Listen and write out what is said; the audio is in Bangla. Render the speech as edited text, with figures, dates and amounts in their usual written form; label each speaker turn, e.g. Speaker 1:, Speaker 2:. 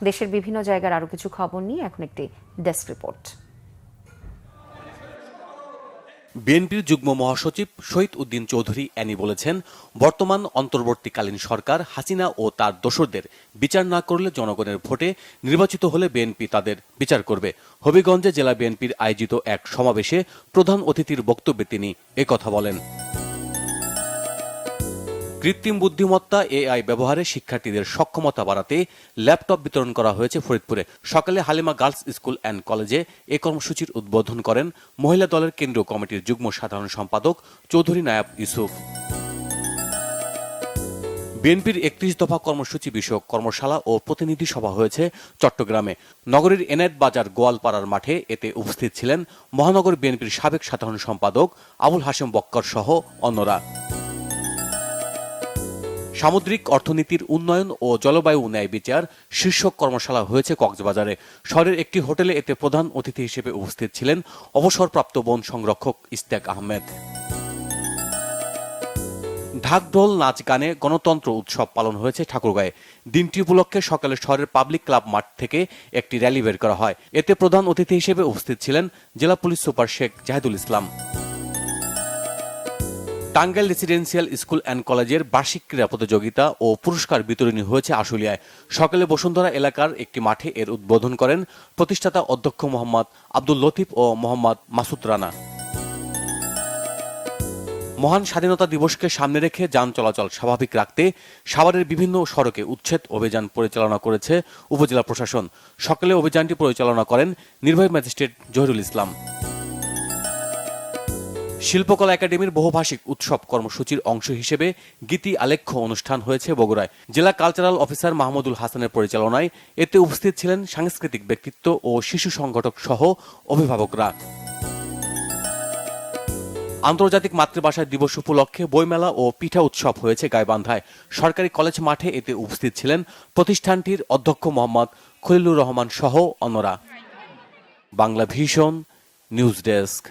Speaker 1: দেশের বিভিন্ন জায়গার আরো কিছু খবর নিয়ে এখন একটি ডেস্ক রিপোর্ট।
Speaker 2: বিএনপির যুগ্ম মহাসচিব শহীদ উদ্দিন চৌধুরী অ্যানি বলেছেন, বর্তমান অন্তর্বর্তীকালীন সরকার হাসিনা ও তার দোসরদের বিচার না করলে জনগণের ভোটে নির্বাচিত হলে বিএনপি তাদের বিচার করবে। হবিগঞ্জে জেলা বিএনপির আয়োজিত এক সমাবেশে প্রধান অতিথির বক্তব্যে তিনি একথা বলেন। কৃত্রিম বুদ্ধিমত্তা এআই ব্যবহারে শিক্ষার্থীদের সক্ষমতা বাড়াতে ল্যাপটপ বিতরণ করা হয়েছে ফরিদপুরে। সকালে হালিমা গার্লস স্কুল অ্যান্ড কলেজে এ কর্মসূচির উদ্বোধন করেন মহিলা দলের কেন্দ্রীয় কমিটির যুগ্ম সাধারণ সম্পাদক চৌধুরী নায়াব ইউসুফ। বিএনপির ৩১ দফা কর্মসূচি বিষয়ক কর্মশালা ও প্রতিনিধি সভা হয়েছে চট্টগ্রামে। নগরীর এনায়েত বাজার গোয়ালপাড়ার মাঠে এতে উপস্থিত ছিলেন মহানগর বিএনপির সাবেক সাধারণ সম্পাদক আবুল হাশেম বক্কর সহ অন্যরা। সামুদ্রিক অর্থনীতির উন্নয়ন ও জলবায়ু ন্যায় বিচার শীর্ষক কর্মশালা হয়েছে কক্সবাজারে। শহরের একটি হোটেলে এতে প্রধান অতিথি হিসেবে উপস্থিত ছিলেন অবসরপ্রাপ্ত বন সংরক্ষক ইস্তেক আহমেদ। ঢাকঢোল নাচ গানে গণতন্ত্র উৎসব পালন হয়েছে ঠাকুরগাঁয়ে। দিনটি উপলক্ষে সকালে শহরের পাবলিক ক্লাব মাঠ থেকে একটি র্যালি বের করা হয়। এতে প্রধান অতিথি হিসেবে উপস্থিত ছিলেন জেলা police super Sheikh Zahidul Islam. Tangail residential school and কলেজের বার্ষিক ক্রীড়া প্রতিযোগিতা ও পুরস্কার বিতরণী হয়েছে আশুলিয়ায়। সকালে বসুন্ধরা এলাকার একটি মাঠে এর উদ্বোধন করেন প্রতিষ্ঠাতা অধ্যক্ষ মোহাম্মদ আব্দুল লতিফ ও মোহাম্মদ মাসুদ রানা। মহান স্বাধীনতা দিবসকে সামনে রেখে যান চলাচল স্বাভাবিক রাখতে সাভারের বিভিন্ন সড়কে উচ্ছেদ অভিযান পরিচালনা করেছে উপজেলা প্রশাসন। সকালে অভিযানটি পরিচালনা করেন নির্বাহী ম্যাজিস্ট্রেট জহিরুল ইসলাম। শিল্পকলা একাডেমির বহুভাষিক উৎসব কর্মসূচির অংশ হিসেবে গীতি আলেখ্য অনুষ্ঠান হয়েছে বগুড়ায়। জেলা কালচারাল অফিসার মাহমুদুল হাসানের পরিচালনায় এতে উপস্থিত ছিলেন সাংস্কৃতিক ব্যক্তিত্ব ও শিশু সংগঠক সহ অভিভাবকরা। আন্তর্জাতিক মাতৃভাষা দিবস উপলক্ষে বইমেলা ও পিঠা উৎসব হয়েছে গাইবান্ধায়। সরকারি কলেজ মাঠে এতে উপস্থিত ছিলেন প্রতিষ্ঠানটির অধ্যক্ষ মোহাম্মদ খলিলুর রহমান সহ অন্যরা। Bangla vision news desk.